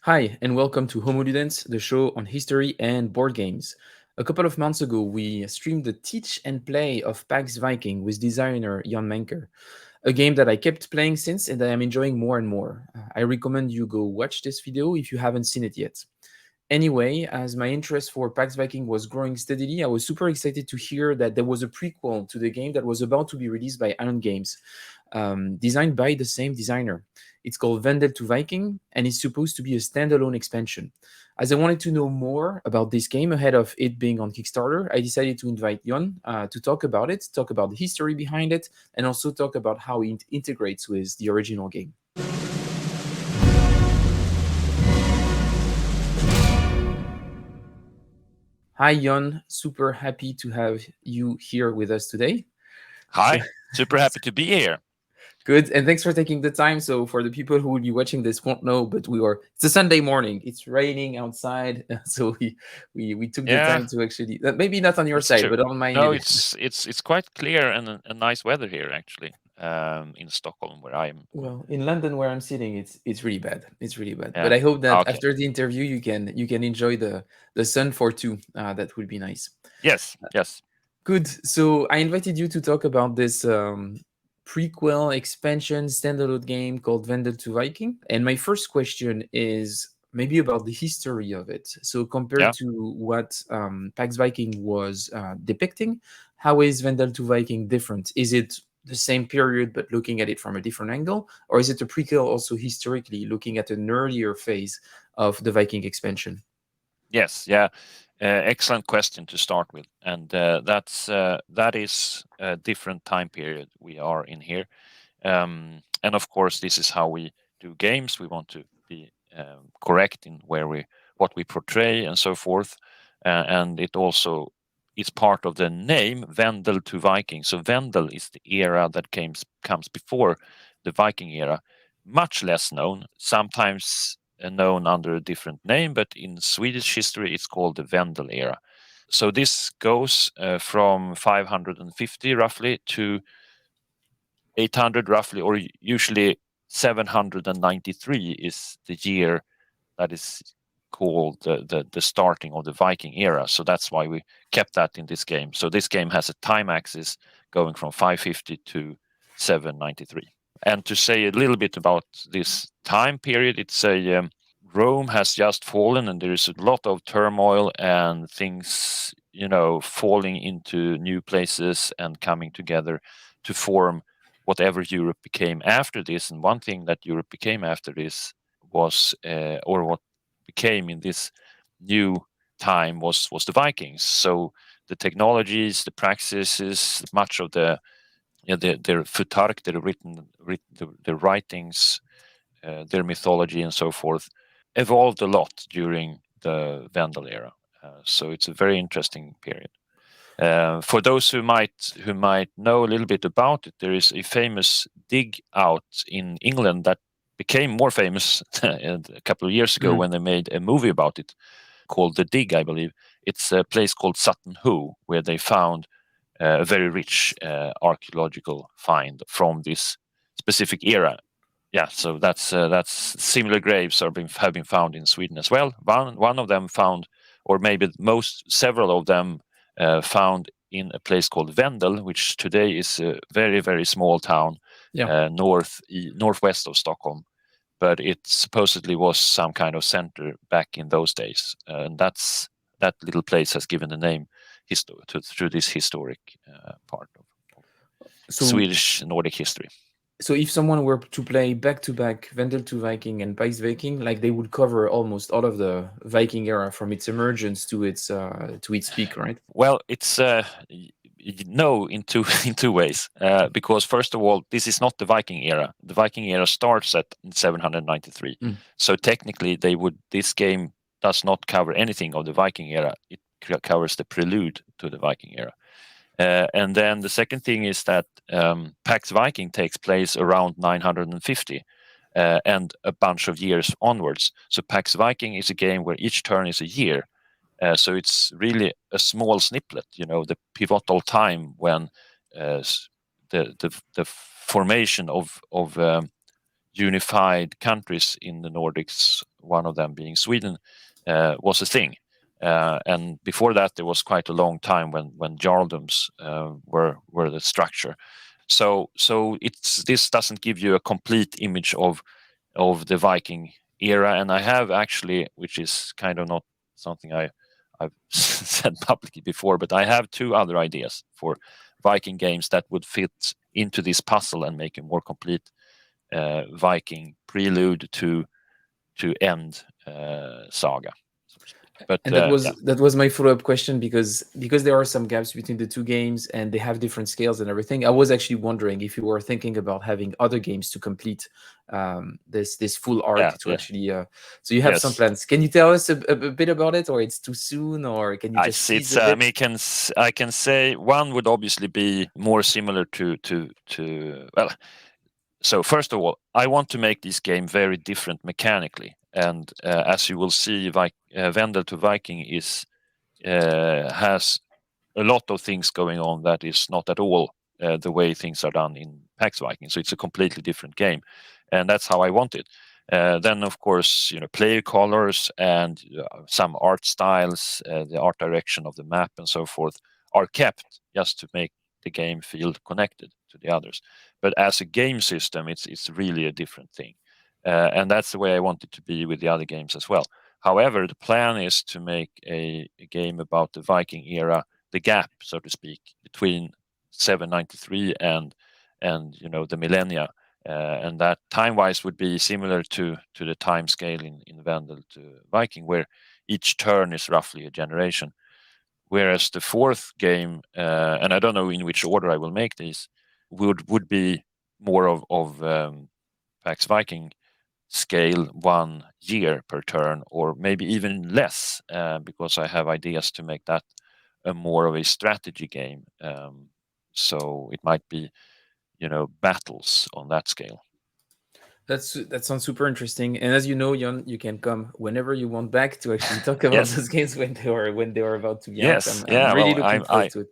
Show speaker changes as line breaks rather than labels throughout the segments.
Hi, and welcome to Homo Ludens, the show on history and board games. A couple of months ago, we streamed the teach and play of Pax Viking with designer Jon Manker, a game that I kept playing since and I am enjoying more and more. I recommend you go watch this video if you haven't seen it yet. Anyway, as my interest for Pax Viking was growing steadily, I was super excited to hear that there was a prequel to the game that was about to be released by Island Games, designed by the same designer. It's called Vendel to Viking, and it's supposed to be a standalone expansion. As I wanted to know more about this game ahead of it being on Kickstarter, I decided to invite Jon to talk about it, talk about the history behind it, and also talk about how it integrates with the original game. Hi, Jon. Super happy to have you here with us today. So,
Hi, super happy to be here.
good, and thanks for taking the time. So, for the people who will be watching this, won't know, but it's a Sunday morning. It's raining outside, so we took the
Yeah,
time to actually maybe not on your
that's
side,
true.
but on mine
No,
it is.
it's quite clear and a nice weather here actually, in Stockholm where I am.
Well, in London where I'm sitting, it's really bad. It's really bad. But
Yeah.
I hope that
Okay.
after the interview, you can enjoy the sun for two. That would be nice.
Yes. Yes.
Good. So I invited you to talk about this prequel expansion standalone game called Vendel to Viking. And my first question is maybe about the history of it. So compared
Yeah.
to what Pax Viking was depicting, how is Vendel to Viking different? Is it the same period but looking at it from a different angle, or is it a prequel also historically looking at an earlier phase of the Viking expansion?
Yes. Yeah. Excellent question to start with, and that is a different time period we are in here, and of course this is how we do games. We want to be correct in what we portray and so forth, and it also is part of the name Vendel to Viking. So Vendel is the era that comes before the Viking era, much less known, sometimes known under a different name, but in Swedish history it's called the Vendel era. So this goes from 550 roughly to 800 roughly, or usually 793 is the year that is called the starting of the Viking era. So that's why we kept that in this game. So this game has a time axis going from 550 to 793. And to say a little bit about this time period, it's a Rome has just fallen, and there is a lot of turmoil and things, falling into new places and coming together to form whatever Europe became after this. And one thing that Europe became after this was, or what became in this new time was the Vikings. So the technologies, the practices, much of their futark, their writings, their mythology, and so forth, evolved a lot during the Vendel era. So it's a very interesting period. For those who might know a little bit about it, there is a famous dig out in England that became more famous a couple of years ago
Mm.
when they made a movie about it called The Dig, I believe. It's a place called Sutton Hoo where they found a very rich archaeological find from this specific era. Yeah, so that's similar graves have been found in Sweden as well. One of them found, or maybe several of them found in a place called Vendel, which today is a very very small town
Yeah.
northwest of Stockholm. But it supposedly was some kind of center back in those days, and that little place has given the name through this historic part of
So
Swedish Nordic history.
So if someone were to play back to back Vendel to Viking and Pax Viking, like they would cover almost all of the Viking era from its emergence to its peak, right?
Well, it's no in two in two ways. Because first of all, this is not the Viking era. The Viking era starts at 793.
Mm.
So technically, this game does not cover anything of the Viking era. It covers the prelude to the Viking era. And then the second thing is that Pax Viking takes place around 950. And a bunch of years onwards. So Pax Viking is a game where each turn is a year. So it's really a small snippet, the pivotal time when the formation of unified countries in the Nordics, one of them being Sweden, was a thing. And before that, there was quite a long time when jarldoms were the structure. So this doesn't give you a complete image of the Viking era. And I have actually, which is kind of not something I've said publicly before, but I have two other ideas for Viking games that would fit into this puzzle and make a more complete Viking prelude to end saga, so to speak. But
And that
yeah,
was my follow-up question, because there are some gaps between the two games and they have different scales and everything. I was actually wondering if you were thinking about having other games to complete this full arc
yeah,
to
yeah,
actually. So you have some
yes.
plans. Can you tell us a bit about it, or it's too soon, or can you just tease
It's
a
I
bit?
mean, I can say one would obviously be more similar to well. So first of all, I want to make this game very different mechanically, and as you will see, Vendel to Viking is has a lot of things going on that is not at all the way things are done in Pax Viking. So it's a completely different game, and that's how I want it. Then, of course, player colors and some art styles, the art direction of the map, and so forth, are kept just to make the game feel connected to the others. But as a game system, it's really a different thing, and that's the way I want it to be with the other games as well. However, the plan is to make a game about the Viking era, the gap, so to speak, between 793 and the millennia, and that time-wise would be similar to the time scale in Vendel to Viking, where each turn is roughly a generation. Whereas the fourth game, and I don't know in which order I will make these, would be more of Pax Viking scale 1 year per turn, or maybe even less, because I have ideas to make that a more of a strategy game. So it might be, battles on that scale.
That sounds super interesting. And as you know, Jon, you can come whenever you want back to actually talk about
Yes,
those games when they are about to be out.
yes,
I'm
yeah.
really
Well,
looking forward to it.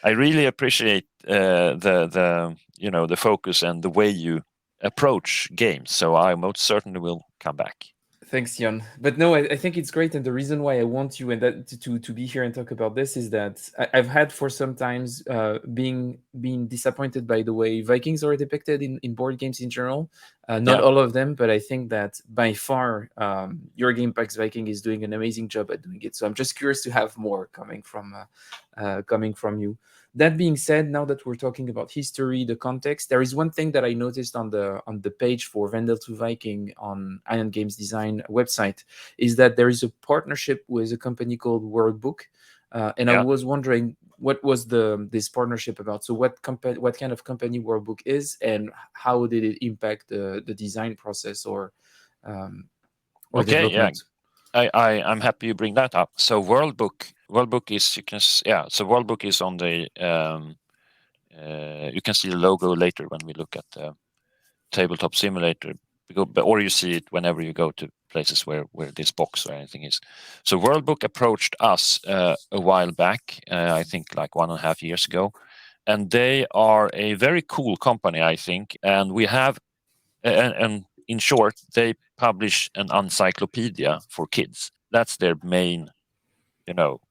I really appreciate the focus and the way you approach games. So I most certainly will come back.
Thanks, Jan. But no, I think it's great, and the reason why I want you and that to be here and talk about this is that I've had for some times being disappointed by the way Vikings are depicted in board games in general. Not
Yeah.
all of them, but I think that by far your game Pax Viking is doing an amazing job at doing it. So I'm just curious to have more coming from you. That being said, now that we're talking about history, the context, there is one thing that I noticed on the page for Vendel to Viking on Iron Games Design website is that there is a partnership with a company called World Book, and I
Yeah.
was wondering what was this partnership about. So what kind of company World Book is, and how did it impact the design process um, or
Okay. Yeah.
development?
I'm happy you bring that up. So World Book is yeah. So World Book is on the you can see the logo later when we look at the tabletop simulator, or you see it whenever you go to places where this box or anything is. So World Book approached us a while back, I think like 1.5 years ago, and they are a very cool company, I think, and we have and in short, they publish an encyclopedia for kids. That's their main,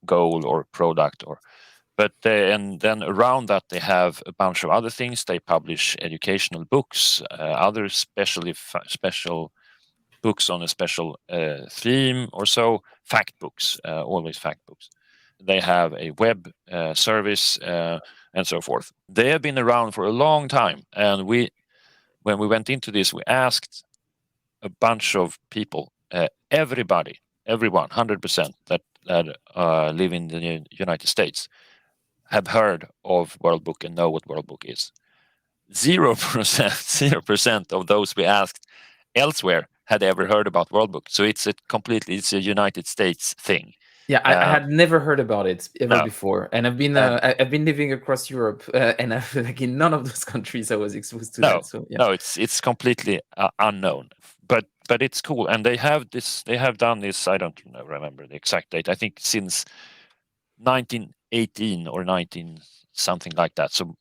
goal or product. And then around that they have a bunch of other things. They publish educational books, other special books on a special theme or so, fact books, always fact books. They have a web service and so forth. They have been around for a long time, and when we went into this, we asked a bunch of people, everyone, 100% that live in the United States have heard of World Book and know what World Book is. 0%, 0% of those we asked elsewhere had ever heard about World Book. So it's a United States thing.
Yeah, I
Uh,
had never heard about it ever
no,
before, and
and
I've been living across Europe, and I've like in none of those countries I was exposed to that.
no,
So yeah,
no, it's completely unknown. But it's cool, and they have this. They have done this. I don't remember the exact date. I think since 1918 or 19 something like that. So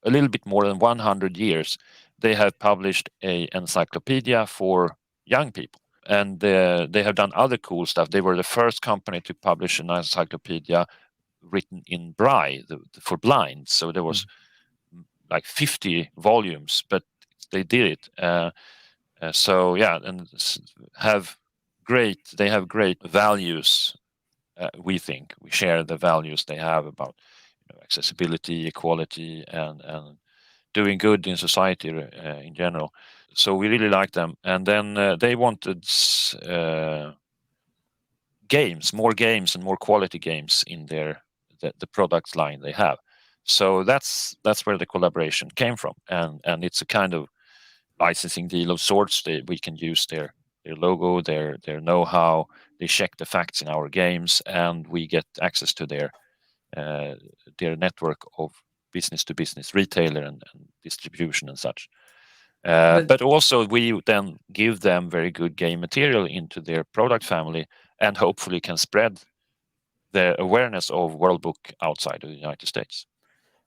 a little bit more than 100 years, they have published a encyclopedia for young people, and they have done other cool stuff. They were the first company to publish an encyclopedia written in braille for blind. So there was like 50 volumes, but they did it. So yeah, and have they have great values. We think we share the values they have about, accessibility, equality, and doing good in society in general. So we really like them. And then they wanted more games, and more quality games in the product line they have. So that's where the collaboration came from, and it's a kind of licensing deal of sorts. We can use their logo, their know-how. They check the facts in our games, and we get access to uh, their network of business to business retailer and distribution and such.
That
But also we then give them very good game material into their product family, and hopefully can spread the awareness of World Book outside of the United States.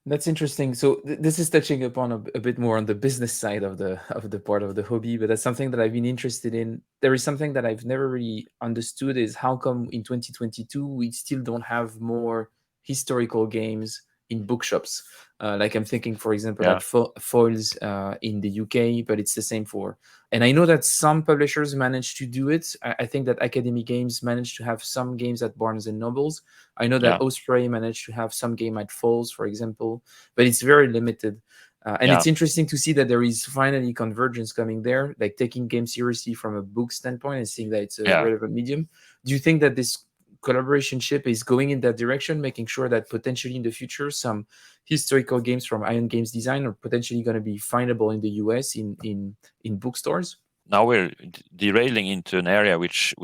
That's interesting. So this is touching upon a bit more on the business side of the part of the hobby, but that's something that I've been interested in. There is something that I've never really understood is how come in 2022 we still don't have more historical games in bookshops. Like I'm thinking, for example,
Yeah,
at Foils in the UK, but it's the same for. And I know that some publishers manage to do it. I think that Academy Games managed to have some games at Barnes and Nobles. I know that
yeah,
Osprey managed to have some game at Falls, for example, but it's very limited. And
yeah,
it's interesting to see that there is finally convergence coming there, like taking games seriously from a book standpoint and seeing that it's a
yeah.
relevant medium. Do you think that this collaboration ship is going in that direction, making sure that potentially in the future some historical games from Iron Games Design are potentially going to be findable in the US in bookstores?
Now we're derailing into an area which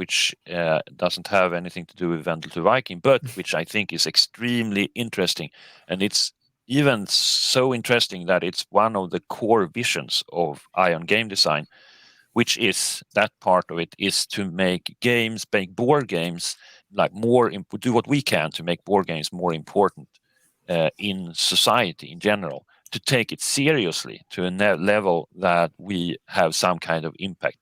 doesn't have anything to do with Vendel to Viking, but which I think is extremely interesting, and it's even so interesting that it's one of the core visions of Ion Game Design, which is that part of it is to make board games like do what we can to make board games more important in society in general, to take it seriously to a level that we have some kind of impact.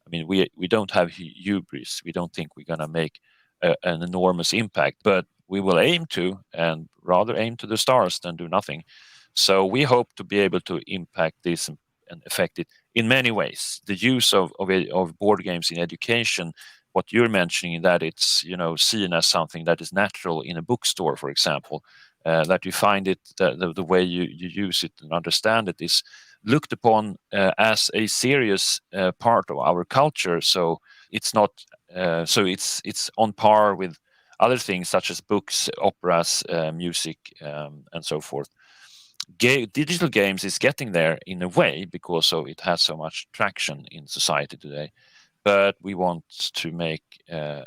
I mean, we don't have hubris. We don't think we're going to make an enormous impact, but we will aim to, and rather aim to the stars than do nothing. So we hope to be able to impact this and affect it in many ways. The use of board games in education, what you're mentioning, that it's seen as something that is natural in a bookstore, for example, that you find it the way you use it and understand it is looked upon as a serious part of our culture. So it's not it's on par with other things such as books, operas, music, and so forth. Digital games is getting there in a way because it has so much traction in society today, but we want to make a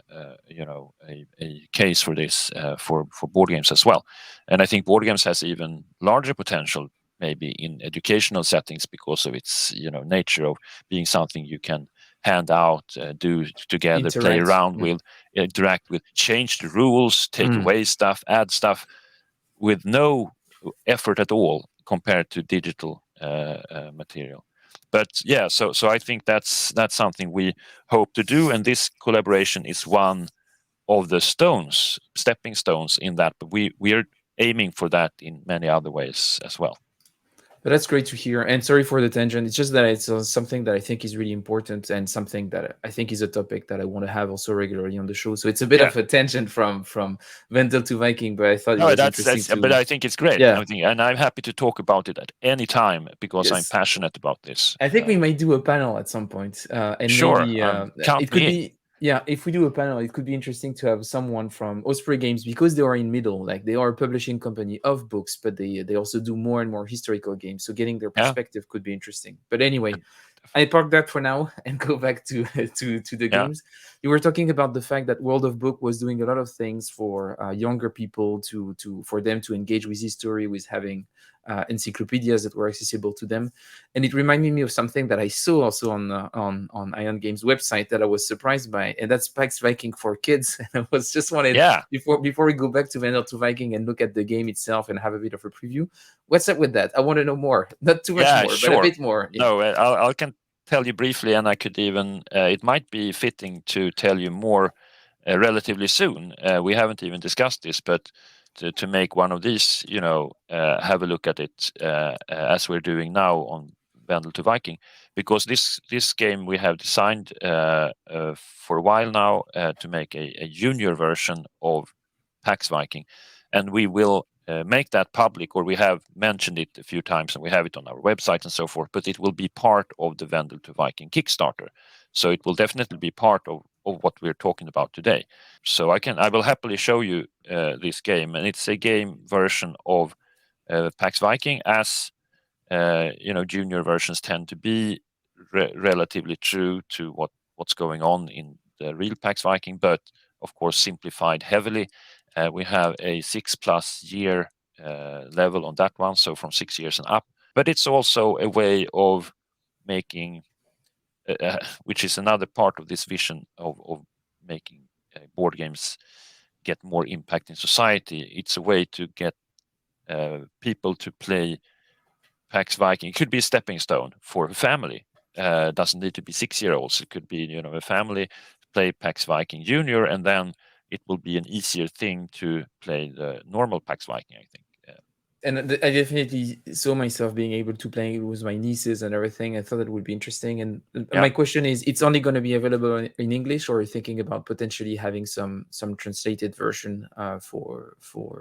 case for this for board games as well. And I think board games has even larger potential maybe in educational settings because of its nature of being something you can hand out, do together, play
Interact.
around
Yeah.
with, interact with, change the rules, take
Mm.
away stuff, add stuff with no effort at all compared to digital material. But yeah, so I think that's something we hope to do, and this collaboration is one of the stepping stones in that. But we are aiming for that in many other ways as well.
But that's great to hear. And sorry for the tangent. It's just that it's something that I think is really important and something that I think is a topic that I want to have also regularly on the show. So it's a bit
Yeah,
of a tangent from Vendel to Viking, but I thought it
no,
was
that's
interesting
but
to,
I think it's great.
yeah.
I think, and I'm happy to talk about it at any time because I'm
Yes.
passionate about this.
I think we might do a panel at some point, and
Sure,
maybe
count
it could
me in.
be, yeah. If we do a panel, it could be interesting to have someone from Osprey Games because they are in middle, like they are a publishing company of books, but they also do more and more historical games. So getting their
Yeah,
perspective could be interesting. But anyway, I
definitely.
park that for now and go back to to the
Yeah,
games. You were talking about the fact that World of Book was doing a lot of things for younger people to for them to engage with history, with having encyclopedias that were accessible to them. And it reminded me of something that I saw also on Ion Games website that I was surprised by, and that's Pax Viking for kids. And I was just wanted,
Yeah,
before we go back to Vendel to Viking and look at the game itself and have a bit of a preview, what's up with that? I want to know more, not too much
yeah,
more, but a
sure.
bit more. Yeah.
No, I can tell you briefly, and I could even, it might be fitting to tell you more relatively soon. We haven't even discussed this, but to make one of these, have a look at it as we're doing now on Vendel to Viking, because this game we have designed for a while now to make a junior version of Pax Viking, and we will make that public, or we have mentioned it a few times, and we have it on our website and so forth. But it will be part of the Vendel to Viking Kickstarter, so it will definitely be part of what we're talking about today. So I will happily show you this game, and it's a game version of Pax Viking, as junior versions tend to be relatively true to what's going on in the real Pax Viking, but of course simplified heavily. We have a 6+ year level on that one, so from 6 years and up. But it's also a way of making, which is another part of this vision of making board games get more impact in society. It's a way to get people to play Pax Viking. It could be a stepping stone for a family. Doesn't need to be 6-year-olds. It could be a family play Pax Viking Junior, and then it will be an easier thing to play the normal Pax Viking, I think.
And I definitely saw myself being able to play it with my nieces and everything. I thought that would be interesting. And
Yeah.
my question is, it's only going to be available in English, or are you thinking about potentially having some translated version for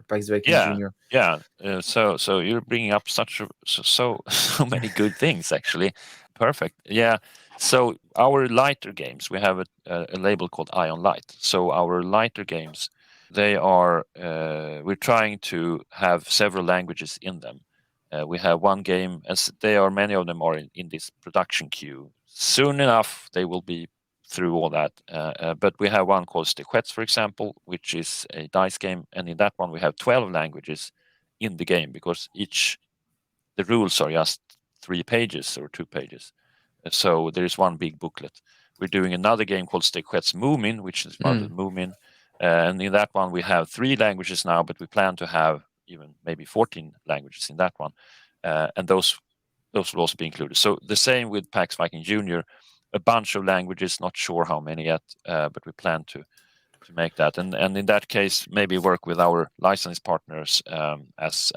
Pax Viking
Yeah,
Junior?
yeah. So you're bringing up so many good things, actually. Perfect. Yeah. So our lighter games, we have a label called Ion Light. So our lighter games, we're trying to have several languages in them. We have one game, as many of them are in this production queue. Soon enough, they will be through all that. But we have one called Stequets, for example, which is a dice game, and in that one we have 12 languages in the game, because the rules are just 3 pages or 2 pages. So there is one big booklet. We're doing another game called Stequets Moomin, which is about the Moomin, and in that one we have 3 languages now, but we plan to have even maybe 14 languages in that one, and those will also be included. So the same with Pax Viking Junior, a bunch of languages, not sure how many yet, but we plan to make that. And in that case, maybe work with our license partners, as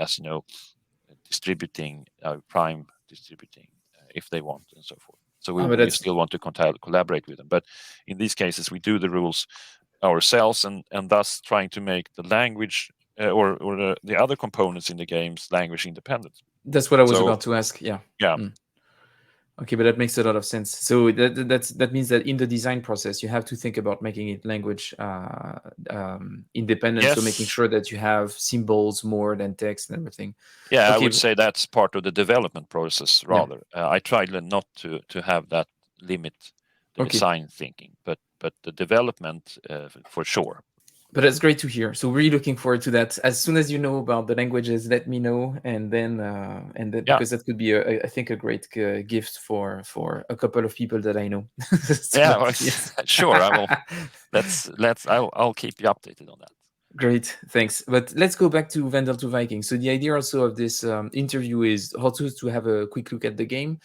distributing, prime distributing, if they want, and so forth. So we still want to collaborate with them. But in these cases, we do the rules ourselves, and thus trying to make the language or the other components in the games language independent.
That's what I was about to ask. Yeah.
Yeah.
Okay, but that makes a lot of sense. So that means that in the design process, you have to think about making it language independent.
Yes.
So making sure that you have symbols more than text and everything.
Yeah, okay, I would say that's part of the development process rather.
Yeah.
I tried not to have that limit the design thinking, but the development for sure.
But that's great to hear. So really looking forward to that. As soon as you know about the languages, let me know, and then because that could be I think a great gift for a couple of people that I know.
Sure. I will. I'll keep you updated on that.
Great, thanks. But let's go back to Vendel to Viking. So the idea also of this interview is also to have a quick look at the game.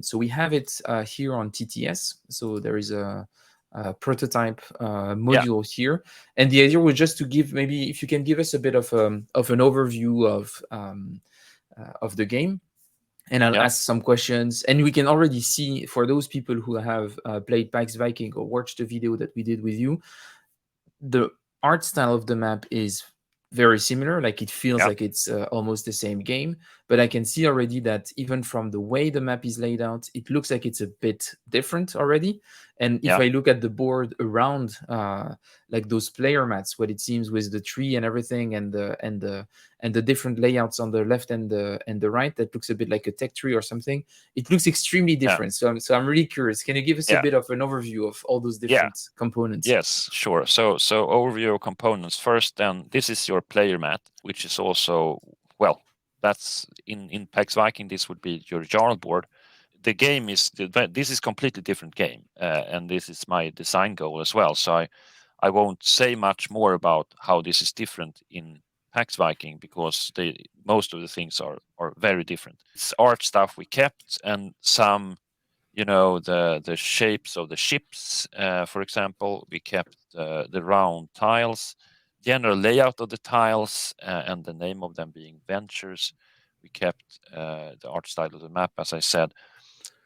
So we have it here on TTS. So there is a prototype module here, and the idea was just to give, maybe if you can give us a bit of an overview of the game, and I'll ask some questions, and we can already see, for those people who have played Pax Viking or watched the video that we did with you, the art style of the map is very similar. Like it feels like it's almost the same game, but I can see already that even from the way the map is laid out, it looks like it's a bit different already. And if I look at the board around, like those player mats, what it seems with the tree and everything, and the different layouts on the left and the right, that looks a bit like a tech tree or something. It looks extremely different. So I'm really curious. Can you give us a bit of an overview of all those different components?
Yes, sure. So overview of components first. Then this is your player mat, which is also, well, that's in Pax Viking. This would be your Jarl board. The game is this is completely different game, and this is my design goal as well. So I won't say much more about how this is different in Pax Viking because most of the things are very different. It's art stuff we kept, and some, the shapes of the ships. For example, we kept the round tiles, general layout of the tiles, and the name of them being ventures. We kept the art style of the map, as I said.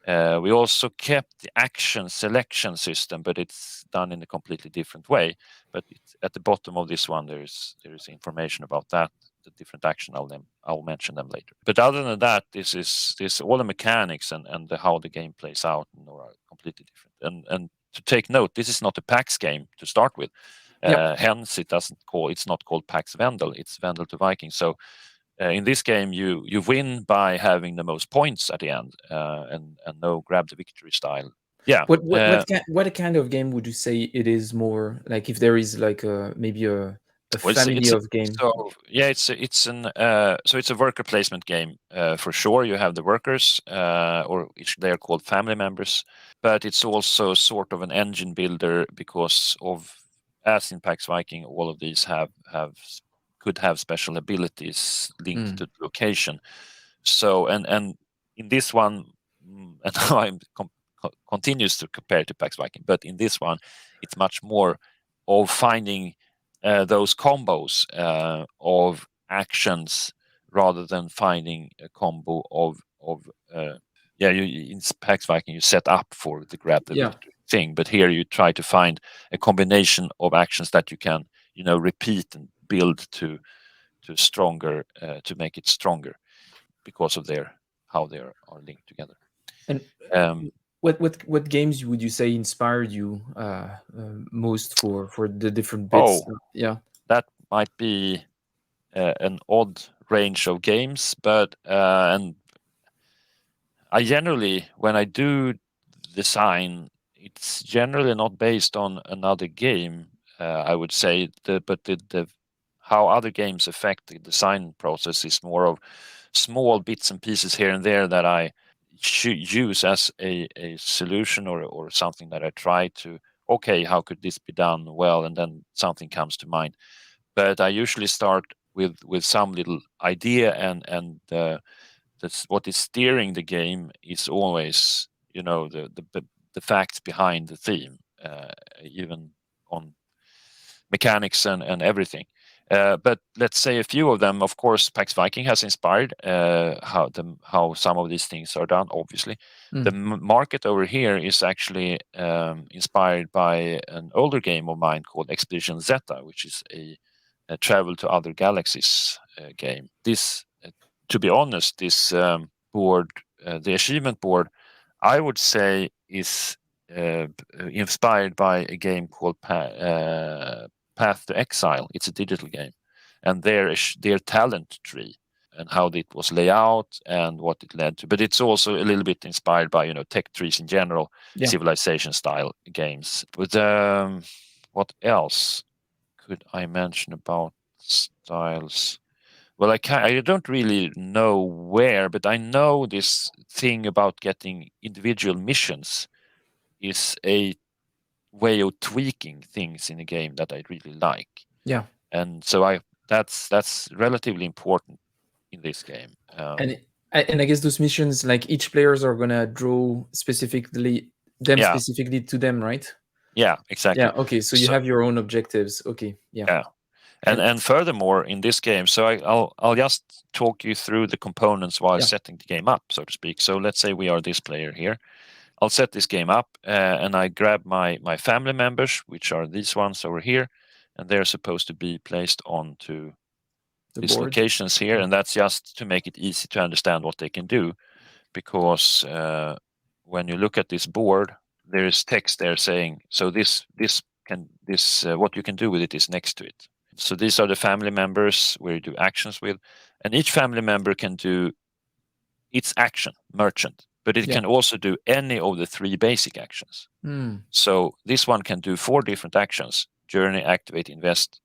We also kept the action selection system, but it's done in a completely different way. But at the bottom of this one, there is information about that, the different action. I'll mention them later. But other than that, this all the mechanics and how the game plays out are completely different. And to take note, this is not a PAX game to start with.
Yeah.
Hence, it's not called Pax Vendel. It's Vendel to Viking. So in this game, you win by having the most points at the end, and no grab the victory style. Yeah.
What kind of game would you say it is more like if there is like maybe a
Well,
family
it's a
of game?
so yeah, it's a worker placement game for sure. You have the workers, or they're called family members, but it's also sort of an engine builder because of, as in Pax Viking, all of these could have special abilities linked
Mm.
to the location. So and in this one, and now I'm continues to compare to Pax Viking, but in this one, it's much more of finding those combos of actions rather than finding a combo of in Pax Viking you set up for the grab the
Yeah.
victory thing, but here you try to find a combination of actions that you can repeat and build to stronger to make it stronger because of how they are linked together.
And
Um,
what games would you say inspired you most for the different bits?
oh,
Yeah.
that might be an odd range of games, but and I generally, when I do design, it's generally not based on another game. I would say, but the how other games affect the design process is more of small bits and pieces here and there that I use as a solution or something that I try to. Okay, how could this be done well? And then something comes to mind. But I usually start with some little idea, and that's what is steering the game is always the facts behind the theme, even on mechanics and everything. But let's say a few of them. Of course, Pax Viking has inspired how some of these things are done. Obviously, the
Mm.
market over here is actually inspired by an older game of mine called Expedition Zeta, which is a travel to other galaxies game. This, to be honest, this board, the achievement board, I would say is inspired by a game called Path to Exile. It's a digital game, and their talent tree and how it was laid out and what it led to. But it's also a little bit inspired by tech trees in general,
Yeah.
civilization style games. But what else could I mention about styles? Well, I don't really know where, but I know this thing about getting individual missions is a way of tweaking things in a game that I really like.
Yeah.
And so that's relatively important in this game.
And and I guess those missions, like each players are gonna draw
Yeah,
specifically to them, right?
yeah,
Yeah.
exactly.
Okay. So you
So
have your own objectives. Okay. Yeah.
yeah, and
And
and furthermore in this game, so I'll just talk you through the components while
yeah.
setting the game up, so to speak. So let's say we are this player here. I'll set this game up, and I grab my family members, which are these ones over here, and they're supposed to be placed onto
The
these
board.
locations here, and that's just to make it easy to understand what they can do, because when you look at this board, there is text there saying, so this what you can do with it is next to it. So these are the family members where you do actions with, and each family member can do its action, merchant, but it
Yeah.
can also do any of the three basic actions.
Mm.
So this one can do four different actions: journey, activate, invest,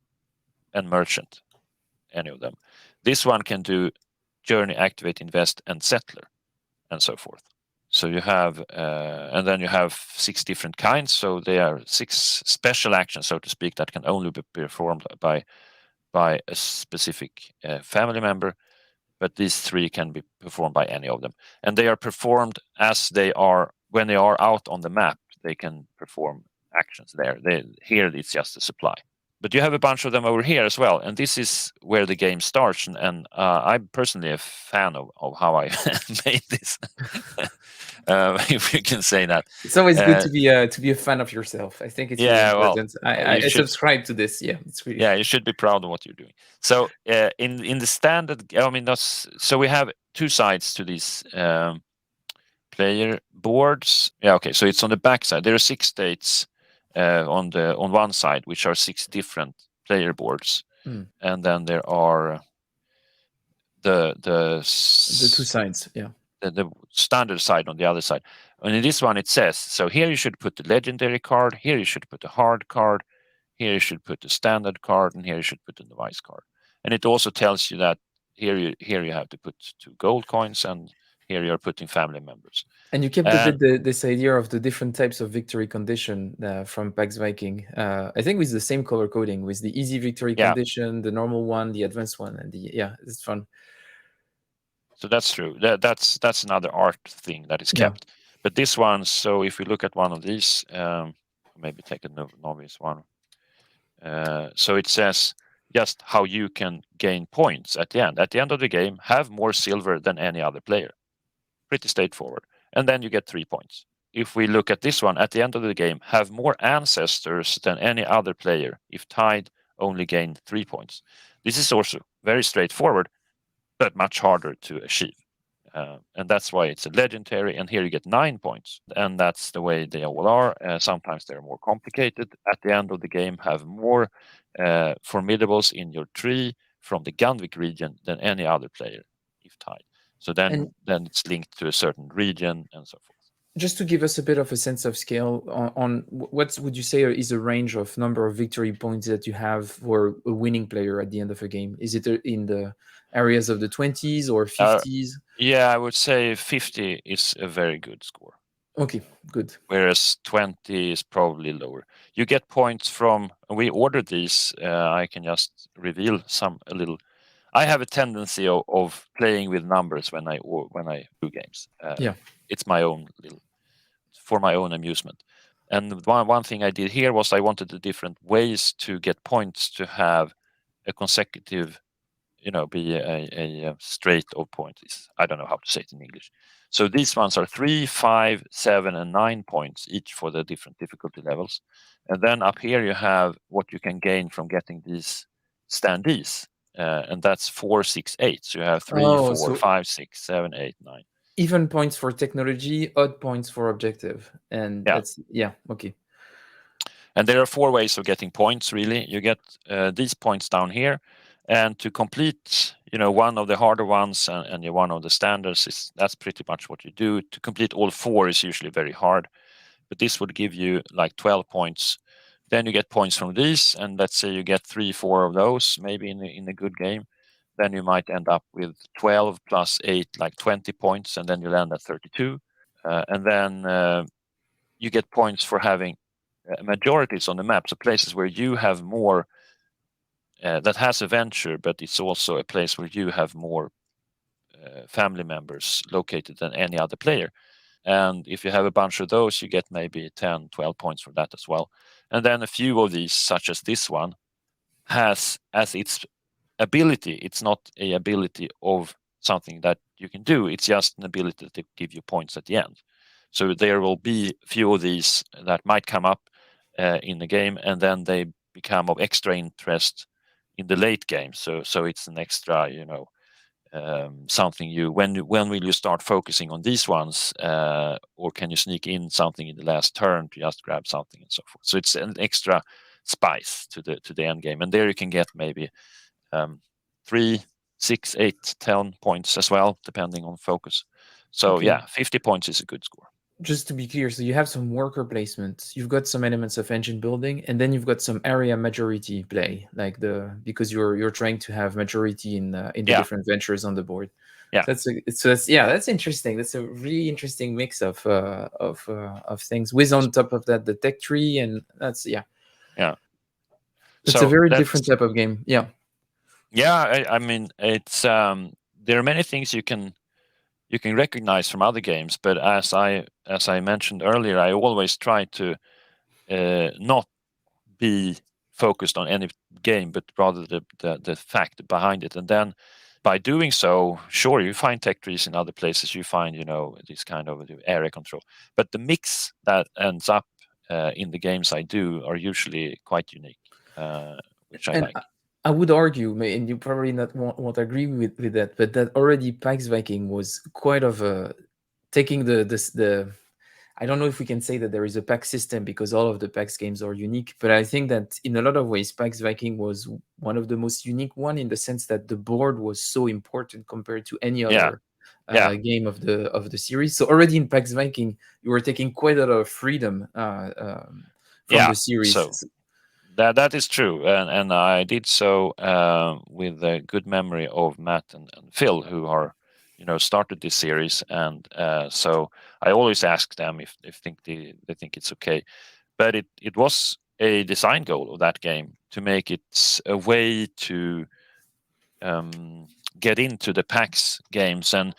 and merchant, any of them. This one can do journey, activate, invest, and settler, and so forth. So you have, and then you have 6 different kinds. So there are 6 special actions, so to speak, that can only be performed by a specific family member. But these 3 can be performed by any of them, and they are performed as they are when they are out on the map. They can perform actions there. Here it's just a supply. But you have a bunch of them over here as well, and this is where the game starts. And I'm personally a fan of how I made this, if you can say that.
It's always good
Uh,
to be a fan of yourself. I think it's really
yeah, well,
important. I,
you
I
should.
subscribe to this. Yeah, it's really
Yeah,
fun.
you should be proud of what you're doing. So in the standard, I mean, that's so we have 2 sides to these player boards. Yeah, okay. So it's on the back side. There are 6 states on one side, which are 6 different player boards,
Mm.
and then there are the
The two sides. Yeah.
the standard side on the other side. And in this one, it says, so here you should put the legendary card, here you should put the hard card, here you should put the standard card, and here you should put the device card. And it also tells you that here you have to put 2 gold coins, and here you're putting family members.
And you kept a
And
bit this idea of the different types of victory condition from Pax Viking. I think with the same color coding, with the easy victory
yeah,
condition, the normal one, the advanced one, and the yeah, it's fun.
so that's true. That's another art thing that is
Yeah.
kept. But this one, so if we look at one of these, maybe take a novice one. So it says just how you can gain points at the end. At the end of the game, have more silver than any other player. Pretty straightforward. And then you get 3 points. If we look at this one, at the end of the game, have more ancestors than any other player. If tied, only gain 3 points. This is also very straightforward, but much harder to achieve. And that's why it's a legendary, and here you get 9 points. And that's the way they all are. Sometimes they're more complicated. At the end of the game, have more formidables in your tree from the Gunvik region than any other player, if tied. So
And
then it's linked to a certain region and so forth.
just to give us a bit of a sense of scale on what would you say is a range of number of victory points that you have for a winning player at the end of a game? Is it in the areas of the 20s or
Uh,
50s?
yeah, I would say 50 is a very good score,
Okay, good.
whereas 20 is probably lower. You get points from, we ordered these. I can just reveal a little. I have a tendency of playing with numbers when I do games.
Yeah.
It's my own for my own amusement. And one thing I did here was I wanted the different ways to get points to have a consecutive, be a straight of points. I don't know how to say it in English. So these ones are 3, 5, 7, and 9 points each for the different difficulty levels. And then up here you have what you can gain from getting these standees. And that's 4, 6, 8. So you have 3,
Oh,
4,
so
5, 6, 7, 8, 9.
even points for technology, odd points for objective. And
Yeah.
that's, yeah, okay.
And there are 4 ways of getting points, really. You get these points down here. And to complete, one of the harder ones and one of the standards, that's pretty much what you do. To complete all 4 is usually very hard. But this would give you like 12 points. Then you get points from these. And let's say you get 3, 4 of those, maybe in a good game. Then you might end up with 12 plus 8, like 20 points. And then you land at 32. And then you get points for having majorities on the map, so places where you have more that has a venture, but it's also a place where you have more family members located than any other player. And if you have a bunch of those, you get maybe 10, 12 points for that as well. And then a few of these, such as this one, has as its ability, it's not a ability of something that you can do, it's just an ability to give you points at the end. So there will be a few of these that might come up in the game, and then they become of extra interest in the late game. So it's an extra, something when will you start focusing on these ones, or can you sneak in something in the last turn to just grab something and so forth. So it's an extra spice to the end game, and there you can get maybe 3, 6, 8, 10 points as well, depending on focus. So
Okay.
yeah, 50 points is a good score.
just to be clear, so you have some worker placement, you've got some elements of engine building, and then you've got some area majority play, like because you're trying to have majority in the
Yeah,
different ventures on the board.
yeah,
So that's yeah, that's interesting. That's a really interesting mix of things. With on top of that the tech tree, and that's yeah,
yeah.
it's a
So
very different
that's
type of game. Yeah,
yeah. I mean, it's there are many things you can recognize from other games, but as I mentioned earlier, I always try to not be focused on any game, but rather the fact behind it. And then by doing so, sure, you find tech trees in other places. You find, this kind of area control. But the mix that ends up in the games I do are usually quite unique, which I
and
like.
I would argue, and you probably not won't agree with that, but that already Pax Viking was quite of a taking the I don't know if we can say that there is a PAX system because all of the PAX games are unique, but I think that in a lot of ways, PAX Viking was one of the most unique one in the sense that the board was so important compared to any
Yeah,
other
yeah,
game of the series. So already in PAX Viking, you were taking quite a lot of freedom from
yeah.
the series.
So that is true, and I did so with a good memory of Matt and Phil, who are, started this series, and so I always ask them if they think it's okay. But it was a design goal of that game to make it a way to get into the PAX games, and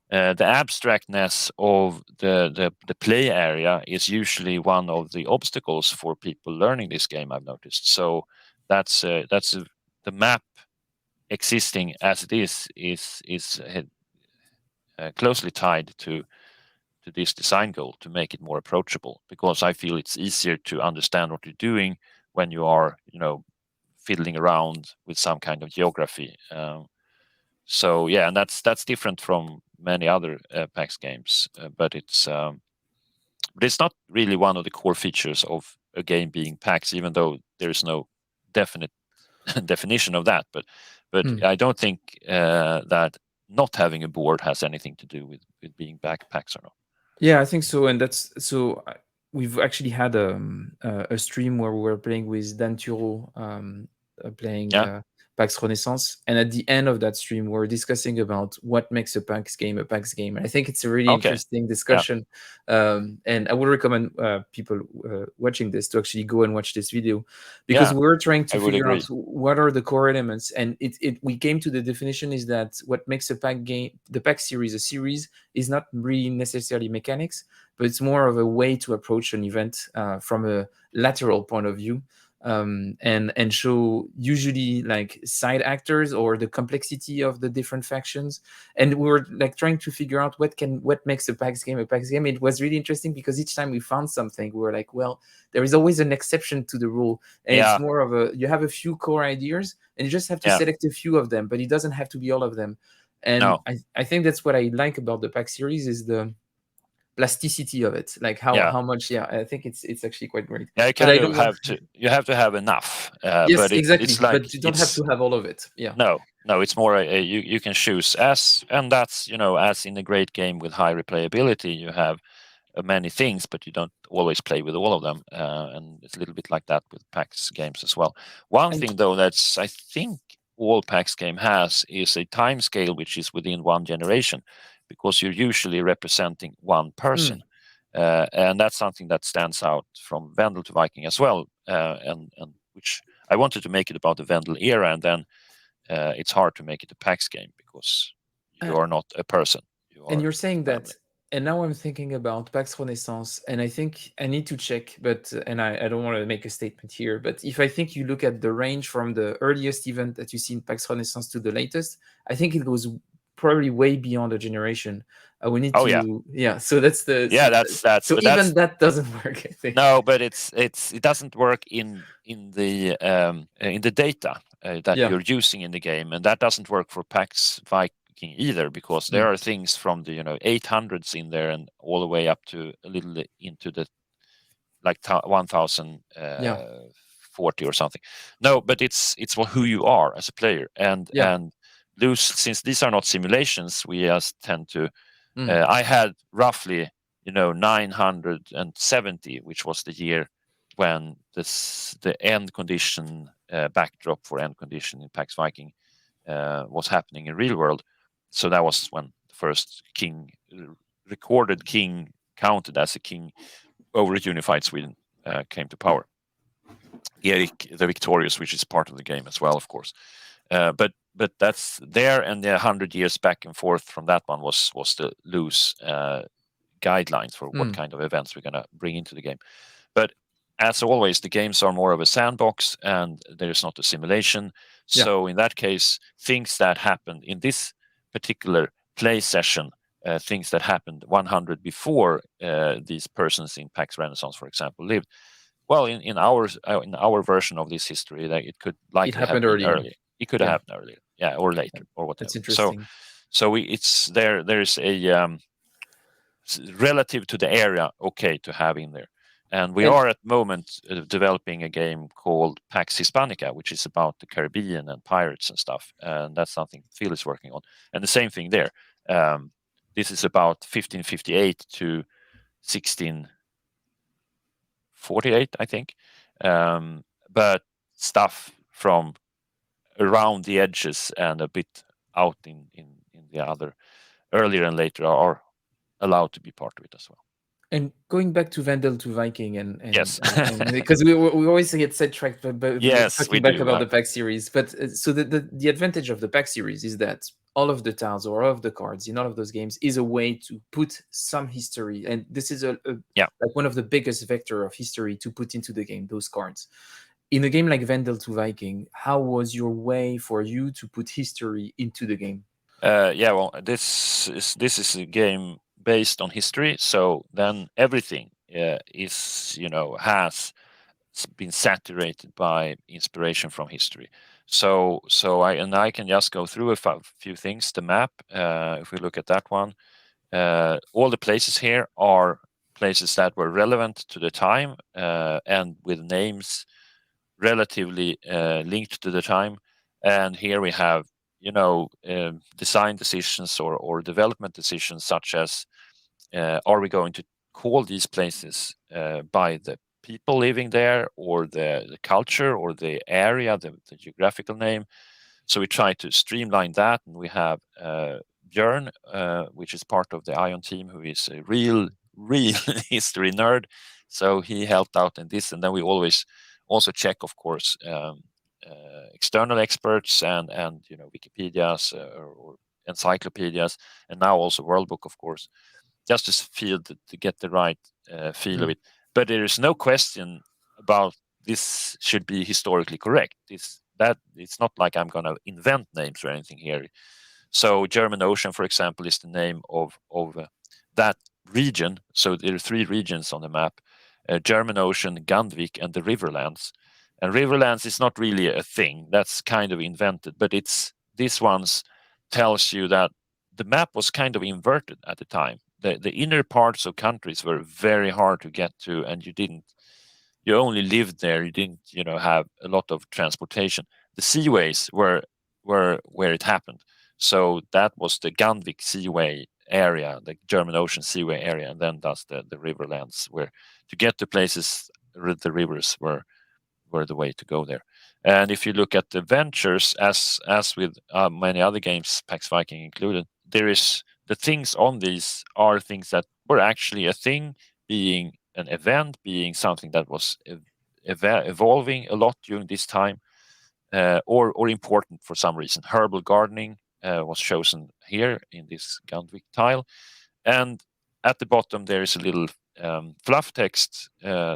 the abstractness of the play area is usually one of the obstacles for people learning this game, I've noticed. So the map existing as it is closely tied to this design goal to make it more approachable, because I feel it's easier to understand what you're doing when you are, fiddling around with some kind of geography. So yeah, and that's different from many other PAX games, but it's not really one of the core features of a game being PAX, even though there is no definite definition of that. But
Hmm.
I don't think that not having a board has anything to do with being back PAX or not.
Yeah, I think so, and that's so. We've actually had a stream where we were playing with Dan Turo, playing
Yeah.
PAX Renaissance, and at the end of that stream, we are discussing about what makes a PAX game a PAX game. And I think it's a really
Okay.
interesting
Yeah.
discussion, and I would recommend people watching this to actually go and watch this video because
Yeah.
we were trying
I
to
would
figure out
agree.
what are the core elements, and it we came to the definition is that what makes a PAX game, the PAX series, a series is not really necessarily mechanics, but it's more of a way to approach an event from a lateral point of view, and show usually like side actors or the complexity of the different factions. And we were like trying to figure out what makes a PAX game a PAX game. It was really interesting because each time we found something, we were like, well, there is always an exception to the rule, and it's
Yeah.
more of a you have a few core ideas and you just have to
Yeah.
select a few of them, but it doesn't have to be all of them. And
No.
I think that's what I like about the PAX series is the plasticity of it, like
Yeah.
how much. Yeah, I think it's actually quite great.
Yeah.
But I don't want.
You have to have enough,
Yes,
but
exactly,
it's like
but you don't have
it's
to have all of it. Yeah,
no, it's more you can choose as, and that's, as in a great game with high replayability, you have many things, but you don't always play with all of them, and it's a little bit like that with PAX games as well. One
and
thing though that's I think all PAX game has is a time scale which is within one generation, because you're usually representing one person.
mm,
And that's something that stands out from Vendel to Viking as well, and which I wanted to make it about the Vendel era, and then it's hard to make it a PAX game because
uh,
you are not a person, you
and
are
you're saying
a family.
that, and now I'm thinking about PAX Renaissance, and I think I need to check, but and I don't want to make a statement here, but if I think you look at the range from the earliest event that you see in PAX Renaissance to the latest, I think it goes probably way beyond a generation. We need
Oh yeah,
to, yeah. So that's the
yeah.
so,
That's
so
but
even
that's
that doesn't work. I think.
no, but it doesn't work in the data that
Yeah.
you're using in the game, and that doesn't work for PAX Viking either, because there
Mm.
are things from the 800s in there and all the way up to a little into the like 1040
Yeah.
or something. No, but it's who you are as a player, and
Yeah.
since these are not simulations, we just tend to.
Mm.
I had roughly 970, which was the year when the end condition backdrop for end condition in Pax Viking was happening in real world. So that was when the first king, recorded king, counted as a king over a unified Sweden, came to power. Erik the Victorious, which is part of the game as well, of course. But that's there, and the 100 years back and forth from that one was the loose guidelines for what kind of events we're going to bring into the game. But as always, the games are more of a sandbox, and there's not a simulation.
Yeah.
So in that case, things that happened in this particular play session, things that happened 100 before these persons in Pax Renaissance, for example, lived. Well, in our version of this history, that it could
It
likely have
happened
been
earlier.
earlier. It could have
Yeah.
happened earlier, yeah, or later, or
That's
whatever.
interesting.
So it's there. There's a relative to the area, okay, to have in there. And we
And
are at the moment developing a game called Pax Hispanica, which is about the Caribbean and pirates and stuff. And that's something Phil is working on. And the same thing there. This is about 1558 to 1648, I think. But stuff from around the edges and a bit out in the other earlier and later are allowed to be part of it as well.
And going back to Vendel to Viking and
Yes.
because we always get sidetracked by
Yes, we
talking back
do.
about the pack series, but so the advantage of the pack series is that all of the tiles or all of the cards in all of those games is a way to put some history, and this is
Yeah.
like one of the biggest vector of history to put into the game, those cards. In a game like Vendel to Viking, how was your way for you to put history into the game?
Yeah. Well, this is a game based on history, so then everything is been saturated by inspiration from history. So I can just go through a few things. The map, if we look at that one, all the places here are places that were relevant to the time and with names relatively linked to the time. And here we have, design decisions or development decisions, such as are we going to call these places by the people living there, or the culture, or the area, the geographical name? So we try to streamline that, and we have Björn, which is part of the Ion team, who is a real history nerd. So he helped out in this, and then we always also check, of course, external experts and Wikipedia's or encyclopedias, and now also World Book, of course, just to feel to get the right feel of it. But there is no question about this should be historically correct. It's not like I'm going to invent names or anything here. So German Ocean, for example, is the name of that region. So there are three regions on the map: German Ocean, Gandvik, and the Riverlands. And Riverlands is not really a thing; that's kind of invented. But this one's tells you that the map was kind of inverted at the time. The inner parts of countries were very hard to get to, and you only lived there. You didn't have a lot of transportation. The seaways were where it happened. So that was the Gandvik Seaway area, the German Ocean Seaway area, and then that's the Riverlands, where to get to places the rivers were the way to go there. And if you look at the ventures, as with many other games, Pax Viking included, there is the things on these are things that were actually a thing, being an event, being something that was evolving a lot during this time, or important for some reason. Herbal gardening was chosen here in this Gandvik tile, and at the bottom there is a little fluff text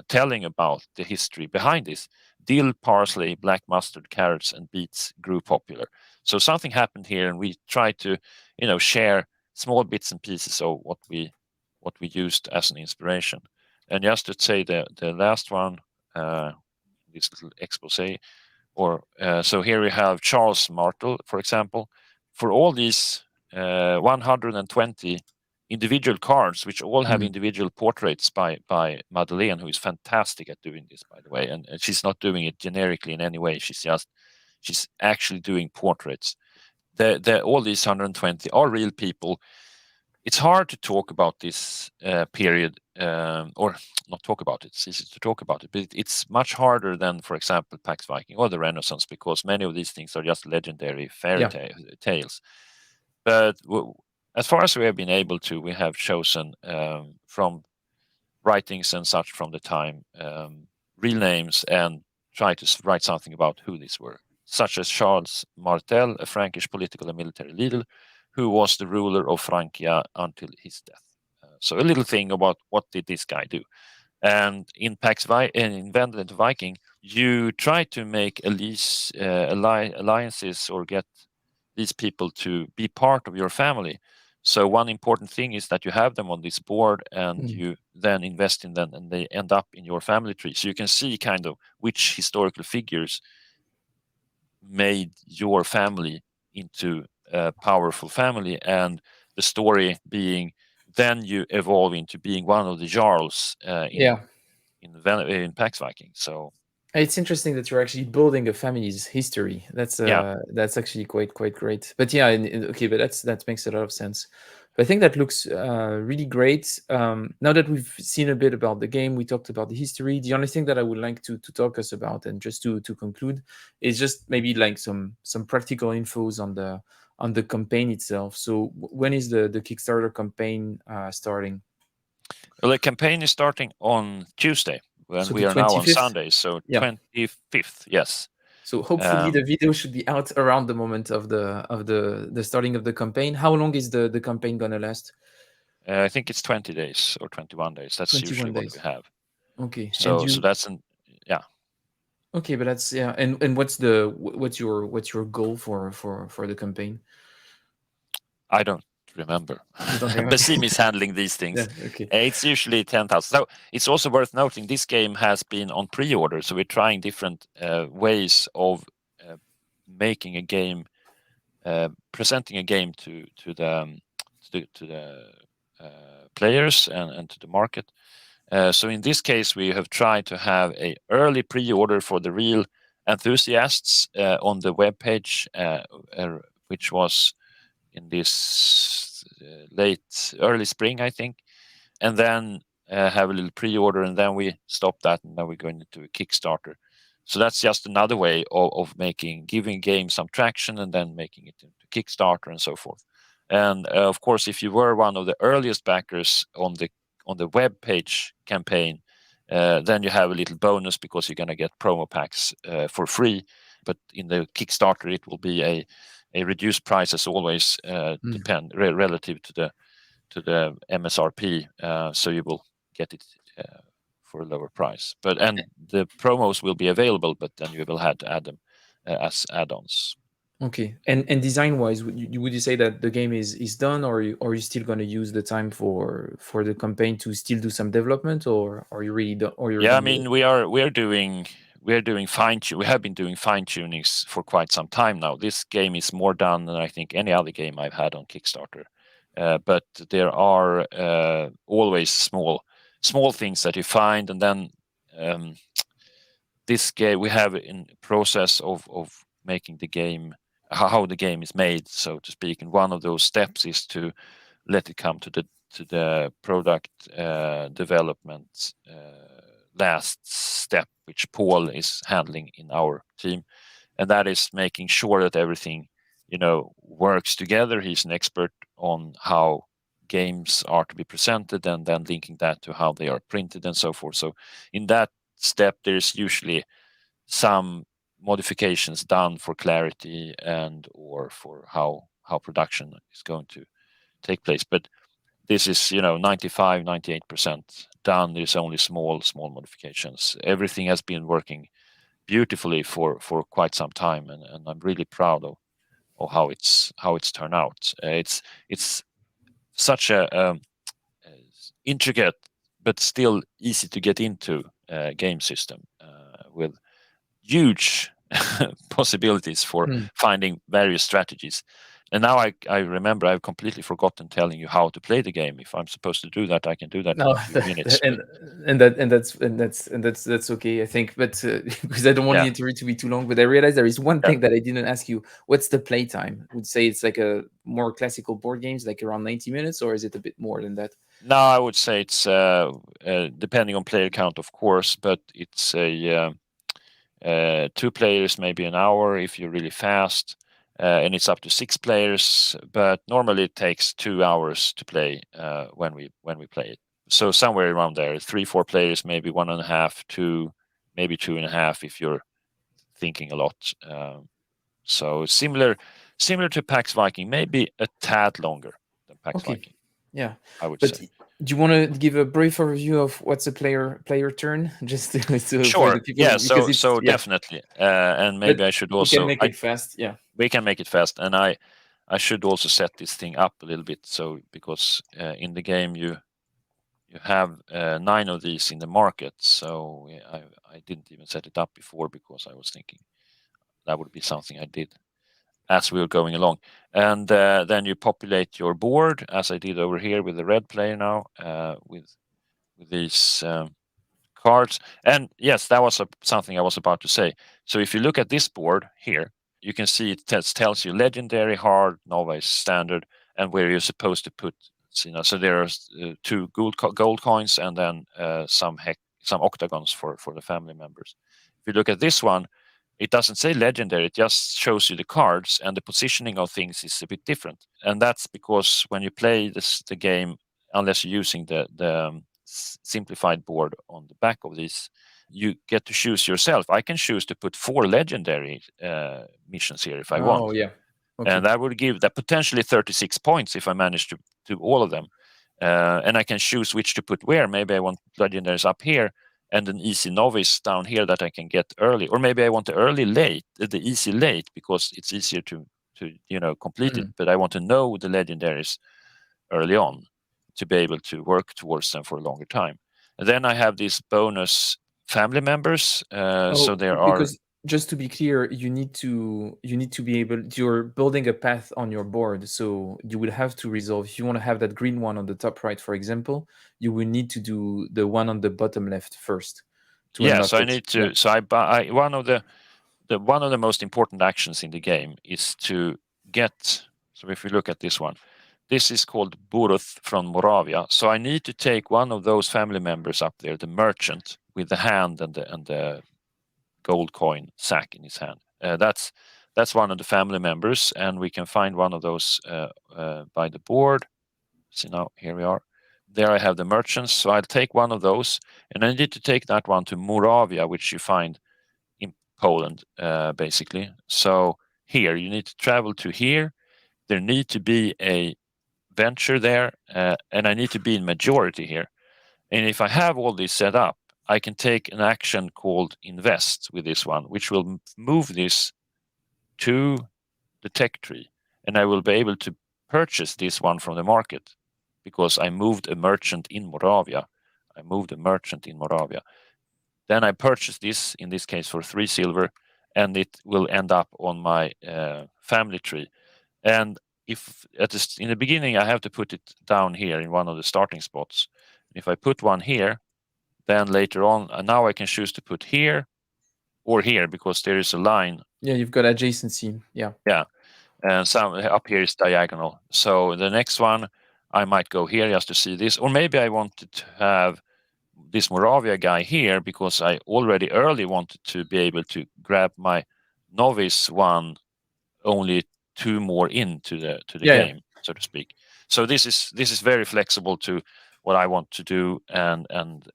telling about the history behind this. Dill, parsley, black mustard, carrots, and beets grew popular. So something happened here, and we try to, share small bits and pieces of what we used as an inspiration. And just to say the last one, this little expose, or so here we have Charles Martel, for example, for all these 120 individual cards, which all have individual portraits by Madeleine, who is fantastic at doing this, by the way. And she's not doing it generically in any way. She's actually doing portraits. All these 120 are real people it's hard to talk about this period, or not talk about it. It's easy to talk about it, but it's much harder than, for example, Pax Viking or the Renaissance, because many of these things are just legendary fairy
Yeah.
tales. But as far as we have been able to, we have chosen from writings and such from the time, real names, and try to write something about who these were, such as Charles Martel, a Frankish political and military leader who was the ruler of Francia until his death. So a little thing about what did this guy do. And in in Vendel and Viking, you try to make alliances or get these people to be part of your family. So one important thing is that you have them on this board, and
Mm.
you then invest in them, and they end up in your family tree. So you can see kind of which historical figures made your family into a powerful family, and the story being then you evolve into being one of the jarls
Yeah.
in Pax Viking. So
It's interesting that you're actually building a family's history.
yeah,
That's actually quite great. But yeah, okay, but that makes a lot of sense. But I think that looks really great. Now that we've seen a bit about the game, we talked about the history. The only thing that I would like to talk us about, and just to conclude, is just maybe like some practical infos on the campaign itself. So when is the Kickstarter campaign starting?
well, the campaign is starting on Tuesday, when
So
we
the
are now on
25th.
Sunday, so
Yeah.
25th. Yes.
So hopefully the
Um,
video should be out around the moment of the starting of the campaign. How long is the campaign gonna last?
I think it's 20 days or 21 days. That's usually
21
what we
days.
have.
Okay. And
So
you
that's an yeah.
okay, but that's yeah. And what's your goal for the campaign?
I don't remember.
You don't remember?
Basim is handling these
Yeah,
things.
okay.
It's usually 10,000. So it's also worth noting this game has been on pre-order, so we're trying different ways of uh, making a game, presenting a game to the players and to the market. So in this case, we have tried to have a early pre-order for the real enthusiasts on the webpage, which was in this late early spring, I think, and then have a little pre-order, and then we stop that, and then we're going into a Kickstarter. So that's just another way of giving games some traction, and then making it into Kickstarter and so forth. And of course, if you were one of the earliest backers on the web page campaign, then you have a little bonus because you're going to get promo packs for free. But in the Kickstarter, it will be a reduced price as always,
Mm.
relative to the MSRP, so you will get it for a lower price. And the promos will be available, but then you will have to add them as add-ons.
Okay. And design wise, would you say that the game is done, or are you still gonna use the time for the campaign to still do some development, or you really done, or you're
Yeah, I
done with it?
mean we are doing fine tune. We have been doing fine tunings for quite some time now. This game is more done than I think any other game I've had on Kickstarter. But there are always small things that you find, and then um, this game we have in process of making the game, how the game is made, so to speak. And one of those steps is to let it come to the product development last step, which Paul is handling in our team, and that is making sure that everything works together. He's an expert on how games are to be presented, and then linking that to how they are printed and so forth. So in that step, there's usually some modifications done for clarity and or for how production is going to take place. But this is 95-98% done. There's only small modifications. Everything has been working beautifully for quite some time, and I'm really proud of how it's turned out. It's such a intricate but still easy to get into game system with huge possibilities for
Mm.
finding various strategies. And now I remember I've completely forgotten telling you how to play the game. If I'm supposed to do that, I can do that in
No,
a few minutes. But
that's okay, I think. But because I don't want the
yeah,
interview to be too long, but I realized there is one
yeah.
thing that I didn't ask you. What's the playtime? Would say it's like a more classical board games, like around 90 minutes, or is it a bit more than that?
Now I would say it's depending on player count, of course, but it's a two players, maybe an hour if you're really fast, and it's up to six players. But normally it takes 2 hours to play when we play it. So somewhere around there, three, four players, maybe 1.5, two, maybe 2.5 if you're thinking a lot. So similar to Pax Viking, maybe a tad longer than Pax
Okay,
Viking,
yeah.
I would
But
say.
do you want to give a brief overview of what's a player turn, just to, for the
Sure.
people,
Yeah.
because
So
it's,
so
yeah.
definitely, and
But
maybe I should
we can
also
make it fast. Yeah.
we can make it fast, and I should also set this thing up a little bit. So because in the game you have 9 of these in the market, so I didn't even set it up before because I was thinking that would be something I did as we were going along. And then you populate your board, as I did over here with the red player now, with these cards. And yes, that was something I was about to say. So if you look at this board here, you can see it tells you legendary, hard, novice, standard, and where you're supposed to put. So there are two gold coins and then some octagons for the family members. If you look at this one, it doesn't say legendary, it just shows you the cards, and the positioning of things is a bit different. And that's because when you play the game, unless you're using the simplified board on the back of these, you get to choose yourself. I can choose to put 4 legendary missions here if I
Oh
want,
yeah.
and
Okay.
that would give that potentially 36 points if I manage to do all of them. And I can choose which to put where. Maybe I want legendaries up here and an easy novice down here that I can get early, or maybe I want the early late, the easy late, because it's easier to complete it.
Mm.
But I want to know the legendaries early on to be able to work towards them for a longer time. And then I have these bonus family members. So
Oh,
there are,
because just to be clear, you need to be able. You're building a path on your board, so you will have to resolve. If you want to have that green one on the top right, for example, you will need to do the one on the bottom left first to
yeah.
unlock
So I
it.
need
Yeah.
to. So one of the most important actions in the game is to get. So if we look at this one, this is called Boruth from Moravia. So I need to take one of those family members up there, the merchant with the hand and the gold coin sack in his hand. That's one of the family members, and we can find one of those by the board. See now, here we are. There I have the merchants, so I'll take one of those, and I need to take that one to Moravia, which you find in Poland, basically. So here you need to travel to here. There need to be a venture there, and I need to be in majority here. And if I have all this set up, I can take an action called invest with this one, which will move this to the tech tree. And I will be able to purchase this one from the market because I moved a merchant in Moravia. I moved a merchant in Moravia. Then I purchase this, in this case for 3 silver, and it will end up on my family tree. And if in the beginning I have to put it down here in one of the starting spots. If I put one here, then later on, now I can choose to put here or here because there is a line.
Yeah, you've got adjacency. Yeah.
Yeah, and some up here is diagonal. So the next one, I might go here just to see this, or maybe I wanted to have this Moravia guy here because I already early wanted to be able to grab my novice one only 2 more into the
Yeah. Yeah.
game, so to speak. So this is very flexible to what I want to do, and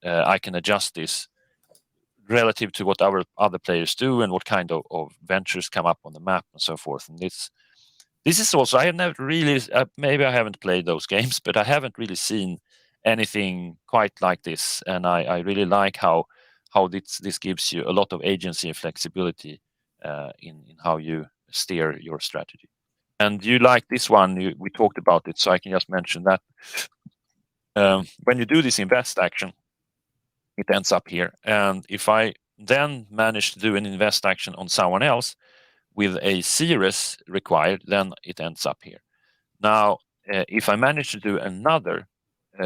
I can adjust this relative to what our other players do and what kind of ventures come up on the map and so forth. And this is also, I have never really, maybe I haven't played those games, but I haven't really seen anything quite like this. And I really like how this gives you a lot of agency and flexibility in how you steer your strategy. And you like this one, we talked about it, so I can just mention that when you do this invest action, it ends up here. And if I then manage to do an invest action on someone else, with a series required, then it ends up here. Now, if I manage to do another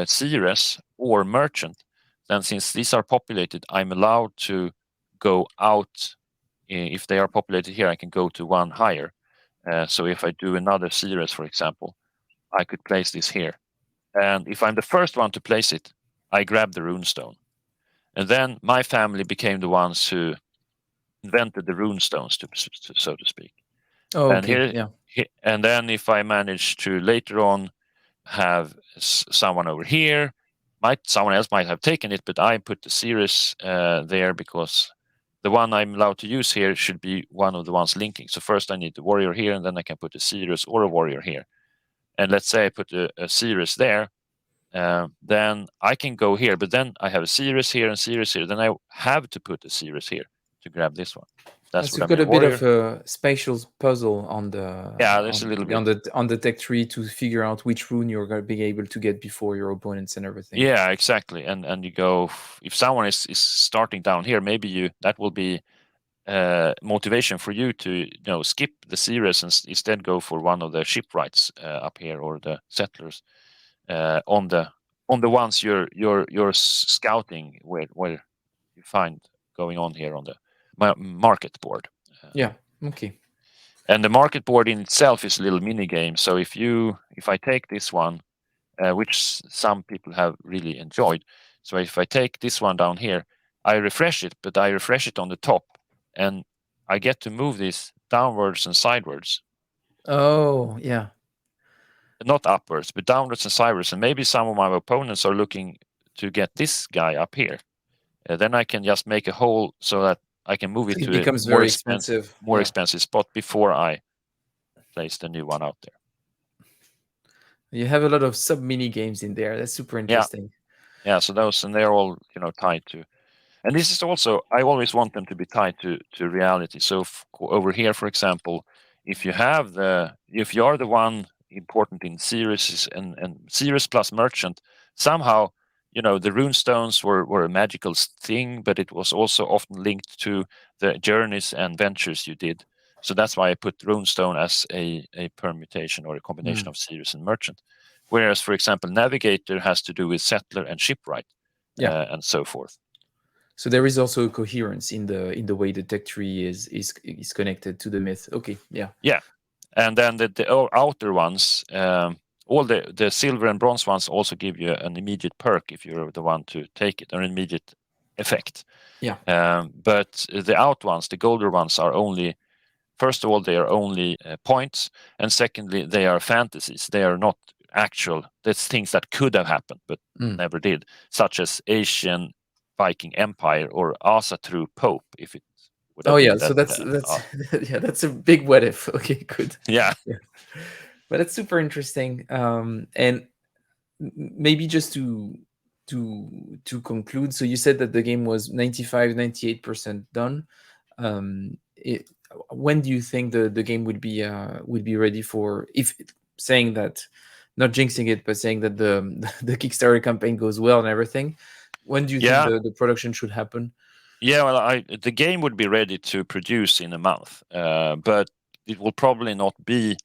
series or merchant, then since these are populated, I'm allowed to go out. If they are populated here, I can go to one higher. So if I do another series, for example, I could place this here. And if I'm the first one to place it, I grab the runestone. And then my family became the ones who invented the runestones, so to speak.
Oh,
And
okay. Yeah.
and then if I manage to later on have someone over here, someone else might have taken it, but I put the series there because the one I'm allowed to use here should be one of the ones linking. So first I need the warrior here, and then I can put a series or a warrior here. And let's say I put a series there, then I can go here, but then I have a series here and series here. Then I have to put a series here to grab this one. That's
So
what
you've
I mean.
got
A
a bit of
warrior.
a spatial puzzle on the
Yeah, there's a little bit.
on the tech tree to figure out which rune you're going to be able to get before your opponents and everything.
Yeah, exactly. And you go, if someone is starting down here, maybe that will be motivation for you to skip the series and instead go for one of the shipwrights up here, or the settlers on the ones you're scouting, where you find going on here on the market board.
Yeah. Okay.
And the market board in itself is a little mini game. So if I take this one, which some people have really enjoyed. So if I take this one down here, I refresh it, but I refresh it on the top, and I get to move this downwards and sideways,
Oh, yeah.
not upwards, but downwards and sideways. And maybe some of my opponents are looking to get this guy up here. Then I can just make a hole so that I can move
So
it
it
to a
becomes very expensive.
more
Yeah.
expensive spot before I place the new one out there.
You have a lot of sub mini games in there. That's super
Yeah,
interesting.
yeah. So those, and they're all tied to. And this is also, I always want them to be tied to reality. So over here, for example, if you are the one important in series and series plus merchant, somehow, the runestones were a magical thing, but it was also often linked to the journeys and ventures you did. So that's why I put runestone as a permutation or a combination
Mm.
of series and merchant. Whereas, for example, navigator has to do with settler and shipwright,
Yeah.
and so forth.
So there is also a coherence in the way the tech tree is connected to the myth. Okay. Yeah.
Yeah, and then the outer ones, all the silver and bronze ones also give you an immediate perk if you're the one to take it, or an immediate effect.
Yeah.
But the out ones, the golder ones, are only, first of all, they are only points, and secondly, they are fantasies. They are not actual. That's things that could have happened but
Mm.
never did, such as Asian Viking Empire or Asa True Pope, if it would
Oh
have
yeah.
been
So
that.
that's yeah. That's a big what if. Okay. Good.
Yeah,
Yeah. But it's super interesting. And maybe just to conclude, so you said that the game was 95-98% done. It, when do you think the game would be ready for, if saying that, not jinxing it, but saying that the the Kickstarter campaign goes well and everything, when do you think
yeah.
the production should happen?
Yeah, well, the game would be ready to produce in a month, but it will probably not be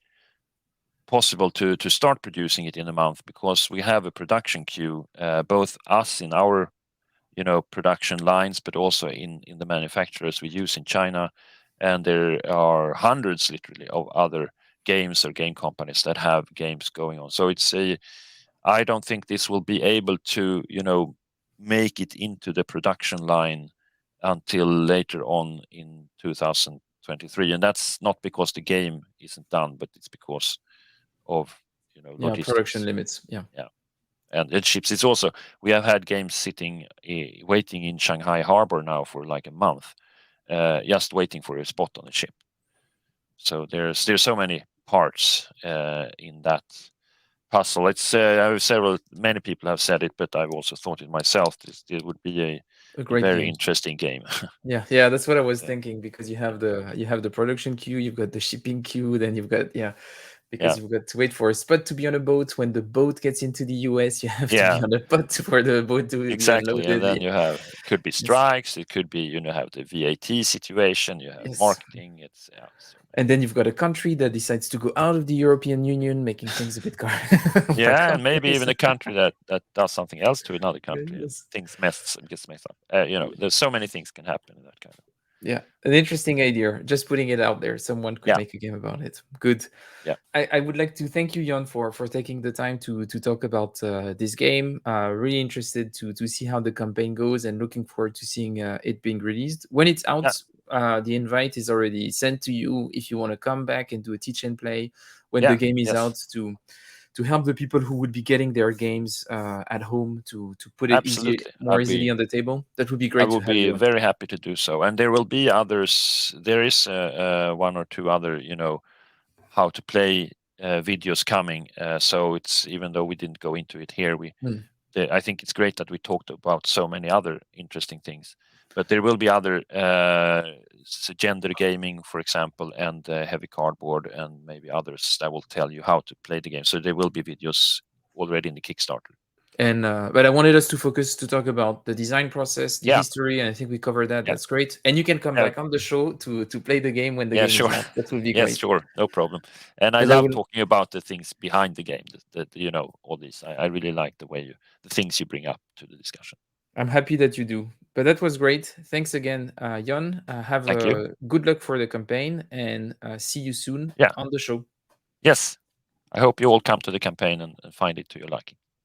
possible to start producing it in a month because we have a production queue, both us in our production lines, but also in the manufacturers we use in China, and there are hundreds, literally, of other games or game companies that have games going on. So I don't think this will be able to make it into the production line until later on in 2023, and that's not because the game isn't done, but it's because of
Yeah, production
logistics.
limits. Yeah.
Yeah, and it ships. It's also, we have had games sitting waiting in Shanghai harbor now for like a month, just waiting for a spot on the ship. So there's so many parts in that puzzle. It's many people have said it, but I've also thought it myself. It would be
A
a
great
very
game.
interesting game.
Yeah, yeah, that's what I was
Yeah.
thinking, because you have the production queue, you've got the shipping queue, then you've got, yeah, because
Yeah,
you've got to wait for a spot to be on a boat. When the boat gets into the US, you have to be
yeah,
on a boat for the boat to be
exactly. And
unloaded.
then
Yeah.
you have, it could be
Yes,
strikes, it could be, have the VAT situation, you have
yes.
marketing. It's, yeah, so many.
And then you've got a country that decides to go out of the European Union, making things a bit more
Yeah, and maybe
complex.
even a country that does something else to another country, and
Yes.
things gets messed up. There's so many things can happen in that kind of.
Yeah, an interesting idea. Just putting it out there. Someone could
Yeah,
make a game about it. Good.
yeah,
I would like to thank you, Jon, for taking the time to talk about this game. Really interested to see how the campaign goes and looking forward to seeing it being released. When it's out,
yeah,
the invite is already sent to you if you want to come back and do a teach and play when the
yeah.
game is
Yes,
out to help the people who would be getting their games at home to put it
absolutely.
more easily on the table. That would be
I
great to
will
have
be
you on.
very happy to do so, and there will be others. There is one or two other, how to play videos coming. So it's, even though we didn't go into it here,
Hmm.
I think it's great that we talked about so many other interesting things. But there will be other gender gaming, for example, and heavy cardboard, and maybe others that will tell you how to play the game. So there will be videos already in the Kickstarter.
And but I wanted us to focus to talk about the design process, the
Yeah,
history, and I think we covered that.
yeah,
That's great. And you can come
yeah,
back on the show to play the game when the
yeah.
game is
Sure.
out. That will be
Yes,
great.
sure, no problem. And I
But I
love
will.
talking about the things behind the game. All these. I really like the things you bring up to the discussion.
I'm happy that you do. But that was great. Thanks again, Jon. Have
Thank you.
good luck for the campaign, and see you soon
Yeah.
on the show.
Yes. I hope you all come to the campaign and find it to your liking.